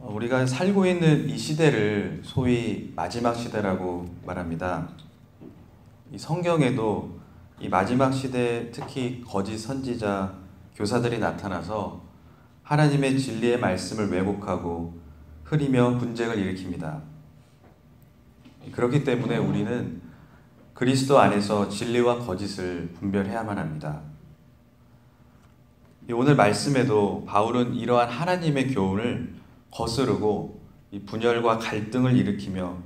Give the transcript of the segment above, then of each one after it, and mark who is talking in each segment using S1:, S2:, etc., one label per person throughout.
S1: 우리가 살고 있는 이 시대를 소위 마지막 시대라고 말합니다. 이 성경에도 이 마지막 시대에 특히 거짓 선지자, 교사들이 나타나서 하나님의 진리의 말씀을 왜곡하고 흐리며 분쟁을 일으킵니다. 그렇기 때문에 우리는 그리스도 안에서 진리와 거짓을 분별해야만 합니다. 오늘 말씀에도 바울은 이러한 하나님의 교훈을 거스르고 이 분열과 갈등을 일으키며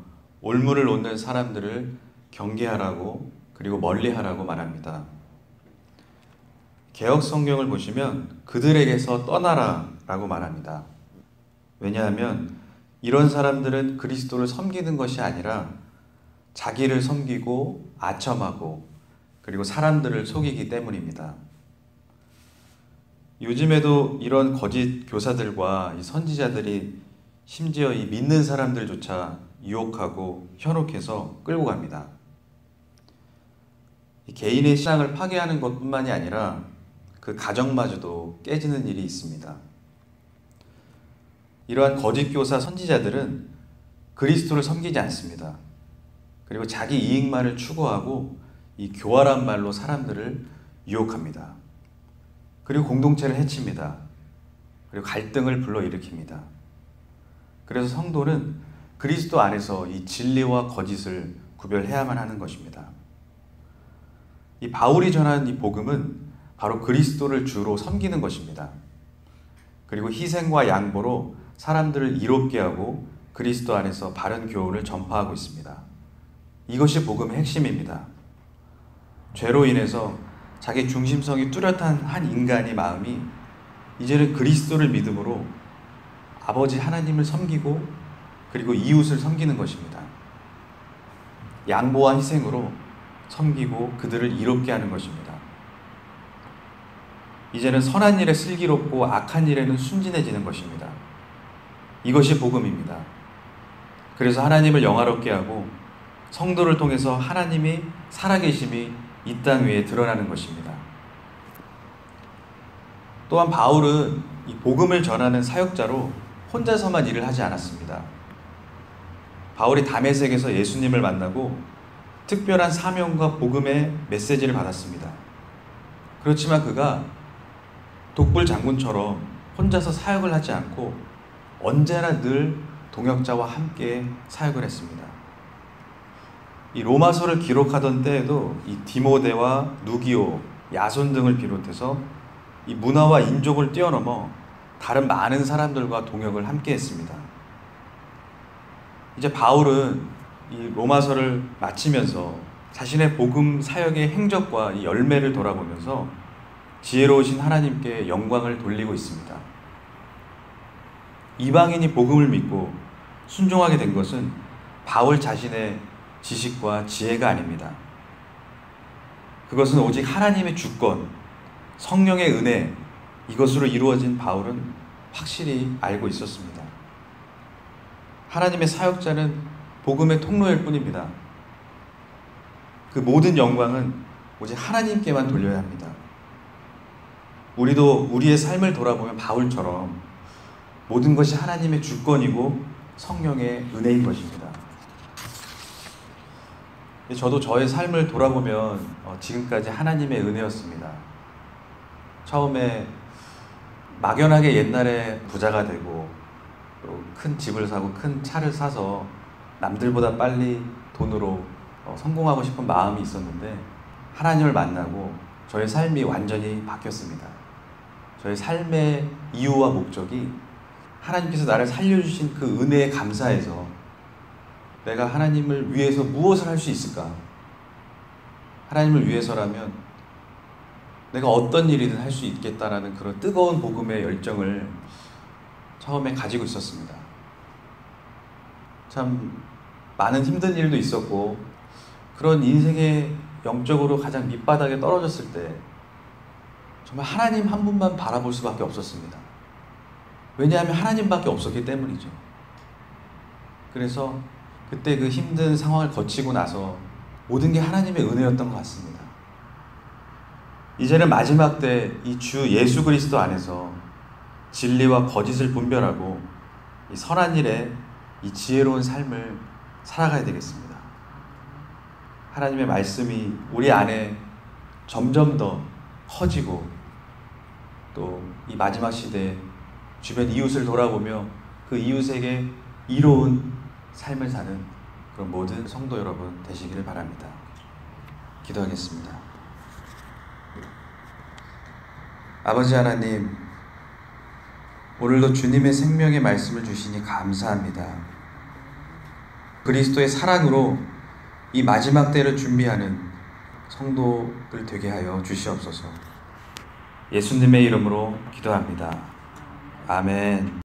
S1: 올무를 놓는 사람들을 경계하라고 그리고 멀리하라고 말합니다. 개역 성경을 보시면 그들에게서 떠나라 라고 말합니다. 왜냐하면 이런 사람들은 그리스도를 섬기는 것이 아니라 자기를 섬기고 아첨하고 그리고 사람들을 속이기 때문입니다. 요즘에도 이런 거짓 교사들과 이 선지자들이 심지어 이 믿는 사람들조차 유혹하고 현혹해서 끌고 갑니다. 개인의 신앙을 파괴하는 것뿐만이 아니라 그 가정마저도 깨지는 일이 있습니다. 이러한 거짓 교사 선지자들은 그리스도를 섬기지 않습니다. 그리고 자기 이익만을 추구하고 이 교활한 말로 사람들을 유혹합니다. 그리고 공동체를 해칩니다. 그리고 갈등을 불러일으킵니다. 그래서 성도는 그리스도 안에서 이 진리와 거짓을 구별해야만 하는 것입니다. 이 바울이 전한 이 복음은 바로 그리스도를 주로 섬기는 것입니다. 그리고 희생과 양보로 사람들을 이롭게 하고 그리스도 안에서 바른 교훈을 전파하고 있습니다. 이것이 복음의 핵심입니다. 죄로 인해서 자기 중심성이 뚜렷한 한 인간의 마음이 이제는 그리스도를 믿음으로 아버지 하나님을 섬기고 그리고 이웃을 섬기는 것입니다. 양보와 희생으로 섬기고 그들을 이롭게 하는 것입니다. 이제는 선한 일에 슬기롭고 악한 일에는 순진해지는 것입니다. 이것이 복음입니다. 그래서 하나님을 영화롭게 하고 성도를 통해서 하나님이 살아계심이 이 땅 위에 드러나는 것입니다. 또한 바울은 이 복음을 전하는 사역자로 혼자서만 일을 하지 않았습니다. 바울이 다메섹에서 예수님을 만나고 특별한 사명과 복음의 메시지를 받았습니다. 그렇지만 그가 독불 장군처럼 혼자서 사역을 하지 않고 언제나 늘 동역자와 함께 사역을 했습니다. 이 로마서를 기록하던 때에도 이 디모데와 누기오, 야손 등을 비롯해서 이 문화와 인종을 뛰어넘어 다른 많은 사람들과 동역을 함께 했습니다. 이제 바울은 이 로마서를 마치면서 자신의 복음 사역의 행적과 이 열매를 돌아보면서 지혜로우신 하나님께 영광을 돌리고 있습니다. 이방인이 복음을 믿고 순종하게 된 것은 바울 자신의 지식과 지혜가 아닙니다. 그것은 오직 하나님의 주권, 성령의 은혜, 이것으로 이루어진 바울은 확실히 알고 있었습니다. 하나님의 사역자는 복음의 통로일 뿐입니다. 그 모든 영광은 오직 하나님께만 돌려야 합니다. 우리도 우리의 삶을 돌아보면 바울처럼 모든 것이 하나님의 주권이고 성령의 은혜인 것입니다. 저도 저의 삶을 돌아보면 지금까지 하나님의 은혜였습니다. 처음에 막연하게 옛날에 부자가 되고 또 큰 집을 사고 큰 차를 사서 남들보다 빨리 돈으로 성공하고 싶은 마음이 있었는데 하나님을 만나고 저의 삶이 완전히 바뀌었습니다. 저의 삶의 이유와 목적이 하나님께서 나를 살려주신 그 은혜에 감사해서 내가 하나님을 위해서 무엇을 할 수 있을까? 하나님을 위해서라면 내가 어떤 일이든 할 수 있겠다라는 그런 뜨거운 복음의 열정을 처음에 가지고 있었습니다. 참 많은 힘든 일도 있었고 그런 인생의 영적으로 가장 밑바닥에 떨어졌을 때 정말 하나님 한 분만 바라볼 수밖에 없었습니다. 왜냐하면 하나님밖에 없었기 때문이죠. 그래서 그때 그 힘든 상황을 거치고 나서 모든 게 하나님의 은혜였던 것 같습니다. 이제는 마지막 때 이 주 예수 그리스도 안에서 진리와 거짓을 분별하고 이 선한 일에 이 지혜로운 삶을 살아가야 되겠습니다. 하나님의 말씀이 우리 안에 점점 더 커지고 또 이 마지막 시대에 주변 이웃을 돌아보며 그 이웃에게 이로운 삶을 사는 그런 모든 성도 여러분 되시기를 바랍니다. 기도하겠습니다. 아버지 하나님, 오늘도 주님의 생명의 말씀을 주시니 감사합니다. 그리스도의 사랑으로 이 마지막 때를 준비하는 성도들 되게 하여 주시옵소서. 예수님의 이름으로 기도합니다. 아멘.